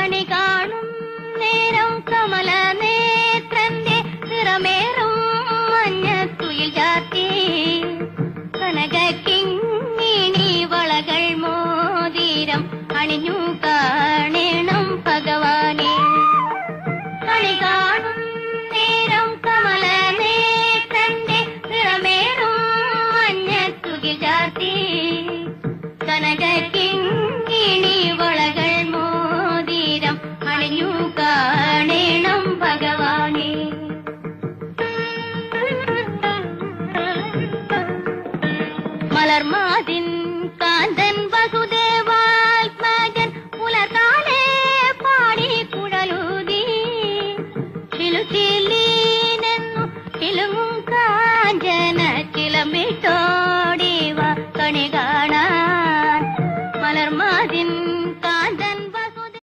കണി കാണും നേരം കമല നേത്രന്റെ നിറമേറും മഞ്ഞത്തുയിൽ ചാത്തി കനകിങ്ങിണി വളകൾ മോതിരം അണിഞ്ഞു കാണ